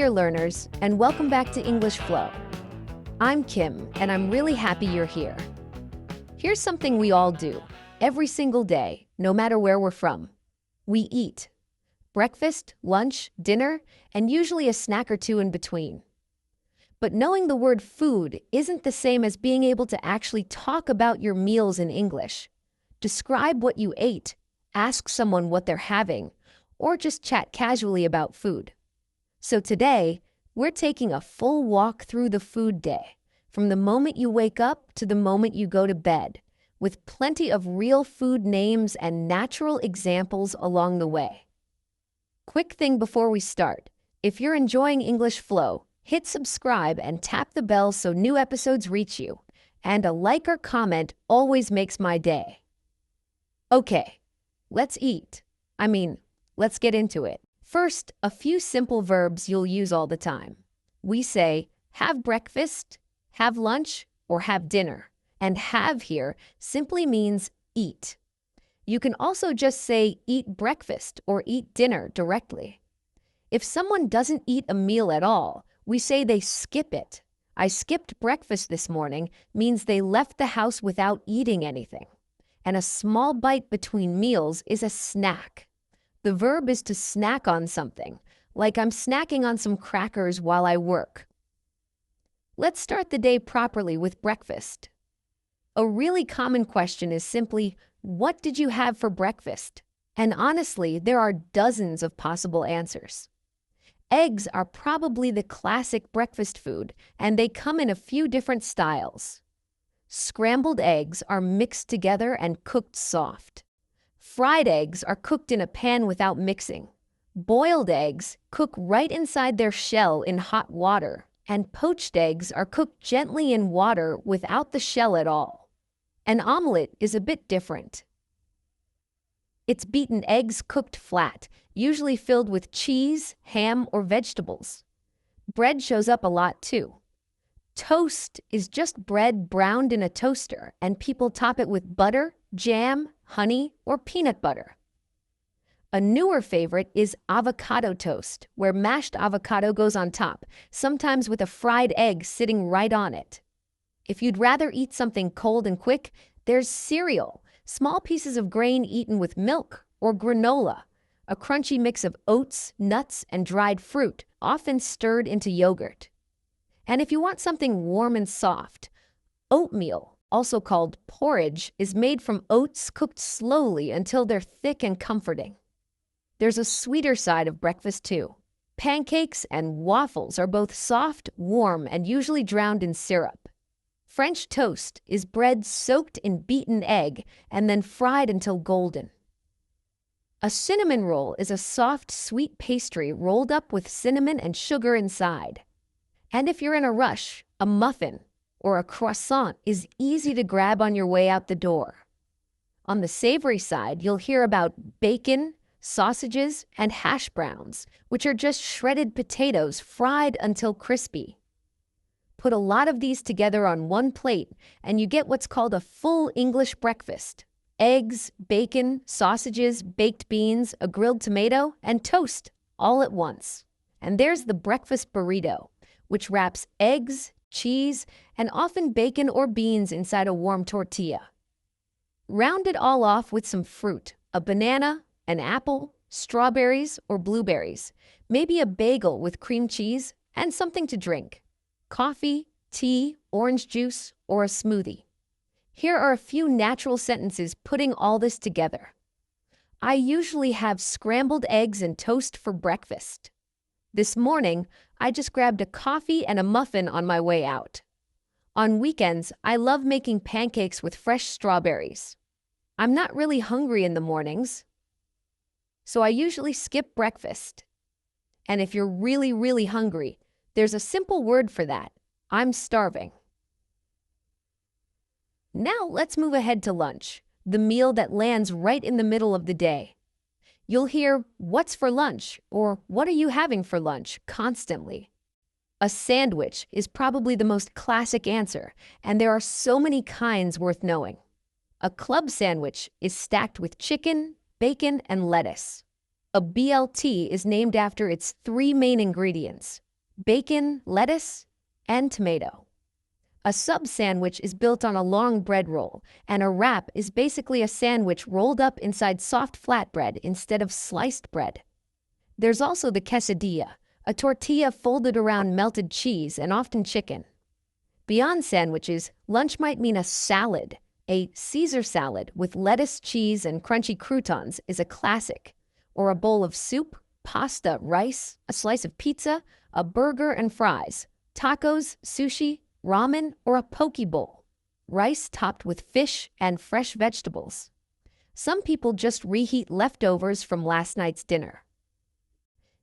dear learners, and welcome back to English Flow. I'm Kim, and I'm really happy you're here. Here's something we all do, every single day, no matter where we're from. We eat. Breakfast, lunch, dinner, and usually a snack or two in between. But knowing the word food isn't the same as being able to actually talk about your meals in English. Describe what you ate, ask someone what they're having, or just chat casually about food. So today, we're taking a full walk through the food day, from the moment you wake up to the moment you go to bed, with plenty of real food names and natural examples along the way. Quick thing before we start, if you're enjoying English Flow, hit subscribe and tap the bell so new episodes reach you, and a like or comment always makes my day. Okay, let's eat. Let's get into it. First, a few simple verbs you'll use all the time. We say, have breakfast, have lunch, or have dinner. And have here simply means eat. You can also just say eat breakfast or eat dinner directly. If someone doesn't eat a meal at all, we say they skip it. I skipped breakfast this morning means they left the house without eating anything. And a small bite between meals is a snack. The verb is to snack on something, like I'm snacking on some crackers while I work. Let's start the day properly with breakfast. A really common question is simply, what did you have for breakfast? And honestly, there are dozens of possible answers. Eggs are probably the classic breakfast food, and they come in a few different styles. Scrambled eggs are mixed together and cooked soft. Fried eggs are cooked in a pan without mixing. Boiled eggs cook right inside their shell in hot water, and poached eggs are cooked gently in water without the shell at all. An omelet is a bit different. It's beaten eggs cooked flat, usually filled with cheese, ham, or vegetables. Bread shows up a lot too. Toast is just bread browned in a toaster, and people top it with butter, jam, honey, or peanut butter. A newer favorite is avocado toast, where mashed avocado goes on top, sometimes with a fried egg sitting right on it. If you'd rather eat something cold and quick, there's cereal, small pieces of grain eaten with milk, or granola, a crunchy mix of oats, nuts, and dried fruit, often stirred into yogurt. And if you want something warm and soft, oatmeal, also called porridge, is made from oats cooked slowly until they're thick and comforting. There's a sweeter side of breakfast too. Pancakes and waffles are both soft, warm, and usually drowned in syrup. French toast is bread soaked in beaten egg and then fried until golden. A cinnamon roll is a soft, sweet pastry rolled up with cinnamon and sugar inside. And if you're in a rush, a muffin or a croissant is easy to grab on your way out the door. On the savory side, you'll hear about bacon, sausages, and hash browns, which are just shredded potatoes fried until crispy. Put a lot of these together on one plate, and you get what's called a full English breakfast. Eggs, bacon, sausages, baked beans, a grilled tomato, and toast, all at once. And there's the breakfast burrito, which wraps eggs, cheese, and often bacon or beans inside a warm tortilla. Round it all off with some fruit, a banana, an apple, strawberries or blueberries, maybe a bagel with cream cheese, and something to drink. Coffee, tea, orange juice, or a smoothie. Here are a few natural sentences putting all this together. I usually have scrambled eggs and toast for breakfast. This morning, I just grabbed a coffee and a muffin on my way out. On weekends, I love making pancakes with fresh strawberries. I'm not really hungry in the mornings, so I usually skip breakfast. And if you're really, really hungry, there's a simple word for that. I'm starving. Now let's move ahead to lunch, the meal that lands right in the middle of the day. You'll hear, "What's for lunch?" or "What are you having for lunch?" constantly. A sandwich is probably the most classic answer, and there are so many kinds worth knowing. A club sandwich is stacked with chicken, bacon, and lettuce. A BLT is named after its three main ingredients: bacon, lettuce, and tomato. A sub sandwich is built on a long bread roll, and a wrap is basically a sandwich rolled up inside soft flatbread instead of sliced bread. There's also the quesadilla, a tortilla folded around melted cheese and often chicken. Beyond sandwiches, lunch might mean a salad. A Caesar salad with lettuce, cheese, and crunchy croutons is a classic. Or a bowl of soup, pasta, rice, a slice of pizza, a burger and fries, tacos, sushi, ramen, or a poke bowl. Rice topped with fish and fresh vegetables. Some people just reheat leftovers from last night's dinner.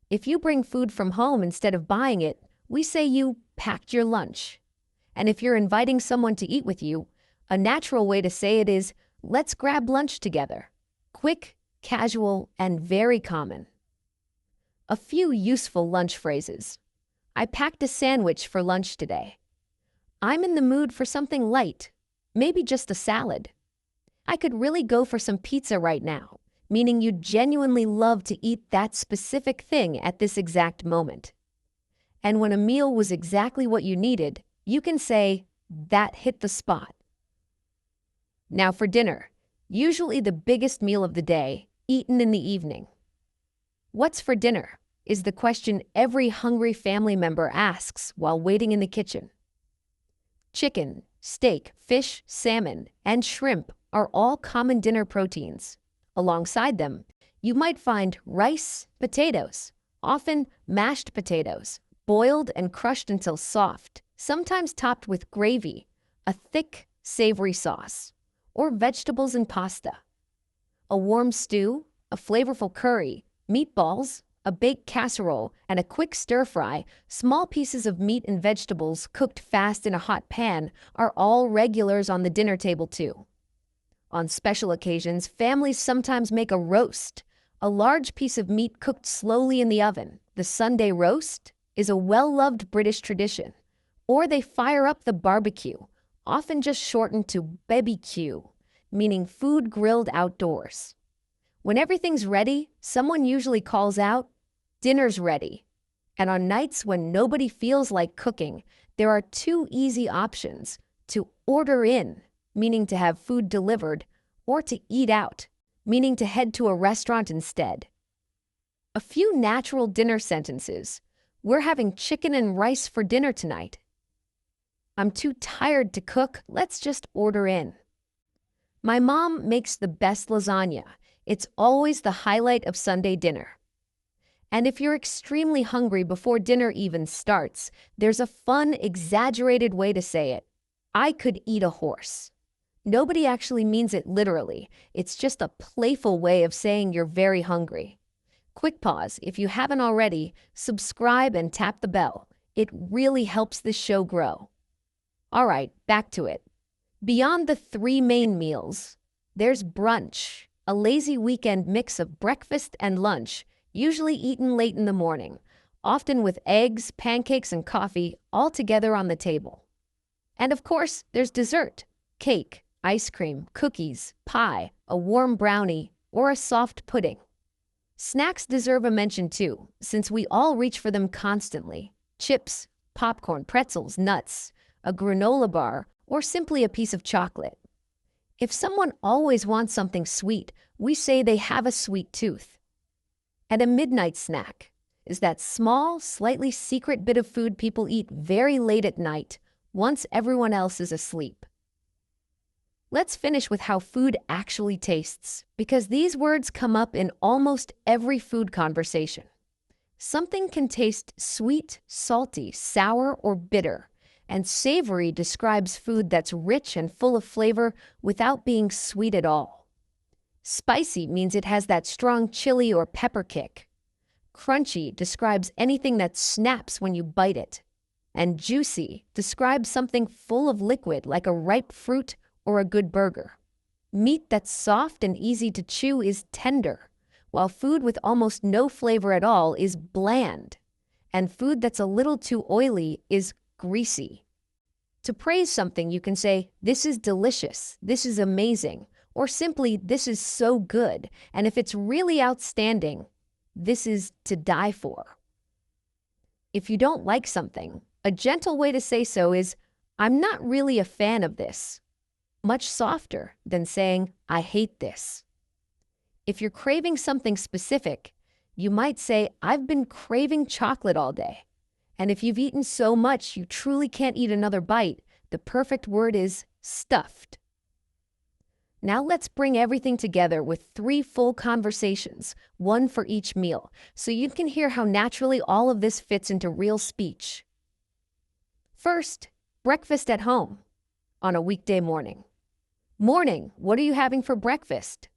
If you bring food from home instead of buying it, we say you packed your lunch. And if you're inviting someone to eat with you, a natural way to say it is, let's grab lunch together. Quick, casual, and very common. A few useful lunch phrases. I packed a sandwich for lunch today. I'm in the mood for something light, maybe just a salad. I could really go for some pizza right now, meaning you genuinely love to eat that specific thing at this exact moment. And when a meal was exactly what you needed, you can say, that hit the spot. Now for dinner, usually the biggest meal of the day, eaten in the evening. What's for dinner is the question every hungry family member asks while waiting in the kitchen. Chicken, steak, fish, salmon, and shrimp are all common dinner proteins. Alongside them, you might find rice, potatoes, often mashed potatoes, boiled and crushed until soft, sometimes topped with gravy, a thick, savory sauce, or vegetables and pasta. A warm stew, a flavorful curry, meatballs, a baked casserole, and a quick stir-fry, small pieces of meat and vegetables cooked fast in a hot pan are all regulars on the dinner table too. On special occasions, families sometimes make a roast, a large piece of meat cooked slowly in the oven. The Sunday roast is a well-loved British tradition. Or they fire up the barbecue, often just shortened to BBQ, meaning food grilled outdoors. When everything's ready, someone usually calls out, dinner's ready. And on nights when nobody feels like cooking, there are two easy options: to order in, meaning to have food delivered, or to eat out, meaning to head to a restaurant instead. A few natural dinner sentences. We're having chicken and rice for dinner tonight. I'm too tired to cook, let's just order in. My mom makes the best lasagna. It's always the highlight of Sunday dinner. And if you're extremely hungry before dinner even starts, there's a fun, exaggerated way to say it. I could eat a horse. Nobody actually means it literally. It's just a playful way of saying you're very hungry. Quick pause. If you haven't already, subscribe and tap the bell. It really helps this show grow. All right, back to it. Beyond the three main meals, there's brunch, a lazy weekend mix of breakfast and lunch, usually eaten late in the morning, often with eggs, pancakes, and coffee all together on the table. And of course, there's dessert, cake, ice cream, cookies, pie, a warm brownie, or a soft pudding. Snacks deserve a mention too, since we all reach for them constantly. Chips, popcorn, pretzels, nuts, a granola bar, or simply a piece of chocolate. If someone always wants something sweet, we say they have a sweet tooth. And a midnight snack is that small, slightly secret bit of food people eat very late at night, once everyone else is asleep. Let's finish with how food actually tastes, because these words come up in almost every food conversation. Something can taste sweet, salty, sour, or bitter, and savory describes food that's rich and full of flavor without being sweet at all. Spicy means it has that strong chili or pepper kick. Crunchy describes anything that snaps when you bite it. And juicy describes something full of liquid like a ripe fruit or a good burger. Meat that's soft and easy to chew is tender, while food with almost no flavor at all is bland, and food that's a little too oily is greasy. To praise something, you can say, this is delicious, this is amazing, or simply, this is so good, and if it's really outstanding, this is to die for. If you don't like something, a gentle way to say so is, I'm not really a fan of this. Much softer than saying, I hate this. If you're craving something specific, you might say, I've been craving chocolate all day. And if you've eaten so much you truly can't eat another bite, the perfect word is stuffed. Now let's bring everything together with 3 full conversations, 1 for each meal, so you can hear how naturally all of this fits into real speech. First, breakfast at home on a weekday morning. Morning, what are you having for breakfast?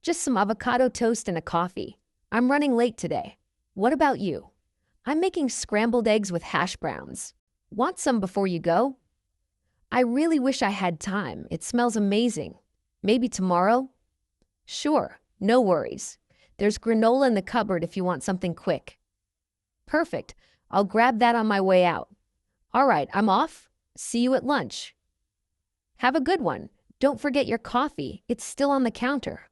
Just some avocado toast and a coffee. I'm running late today. What about you? I'm making scrambled eggs with hash browns. Want some before you go? I really wish I had time. It smells amazing. Maybe tomorrow? Sure, no worries. There's granola in the cupboard if you want something quick. Perfect. I'll grab that on my way out. All right, I'm off. See you at lunch. Have a good one. Don't forget your coffee. It's still on the counter.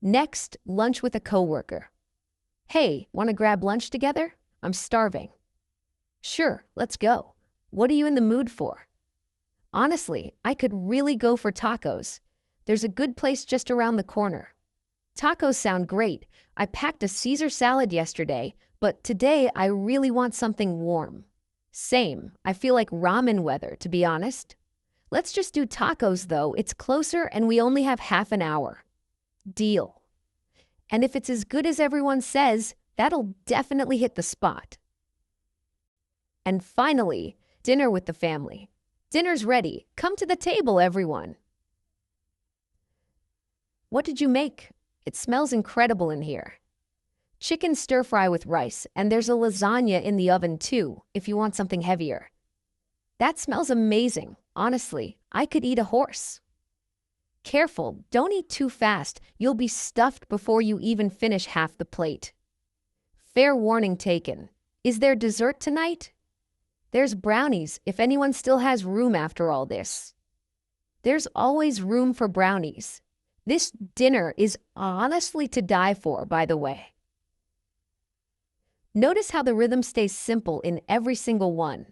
Next, lunch with a coworker. Hey, want to grab lunch together? I'm starving. Sure, let's go. What are you in the mood for? Honestly, I could really go for tacos. There's a good place just around the corner. Tacos sound great. I packed a Caesar salad yesterday, but today I really want something warm. Same. I feel like ramen weather, to be honest. Let's just do tacos, though. It's closer and we only have half an hour. Deal. And if it's as good as everyone says, that'll definitely hit the spot. And finally, dinner with the family. Dinner's ready. Come to the table, everyone. What did you make? It smells incredible in here. Chicken stir-fry with rice, and there's a lasagna in the oven too, if you want something heavier. That smells amazing. Honestly, I could eat a horse. Careful, don't eat too fast. You'll be stuffed before you even finish half the plate. Fair warning taken. Is there dessert tonight? There's brownies, if anyone still has room after all this. There's always room for brownies. This dinner is honestly to die for, by the way. Notice how the rhythm stays simple in every single one.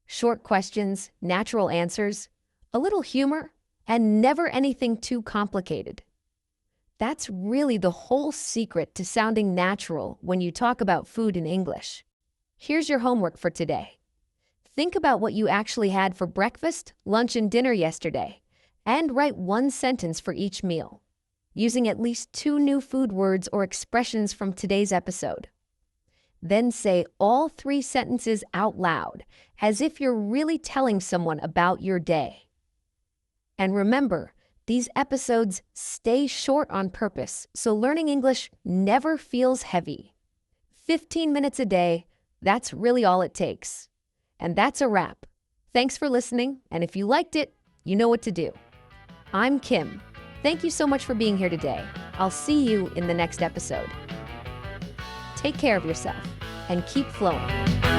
Short questions, natural answers, a little humor, and never anything too complicated. That's really the whole secret to sounding natural when you talk about food in English. Here's your homework for today. Think about what you actually had for breakfast, lunch, and dinner yesterday, and write 1 sentence for each meal, using at least 2 new food words or expressions from today's episode. Then say all 3 sentences out loud, as if you're really telling someone about your day. And remember, these episodes stay short on purpose, so learning English never feels heavy. 15 minutes a day, that's really all it takes. And that's a wrap. Thanks for listening, and if you liked it, you know what to do. I'm Kim. Thank you so much for being here today. I'll see you in the next episode. Take care of yourself and keep flowing.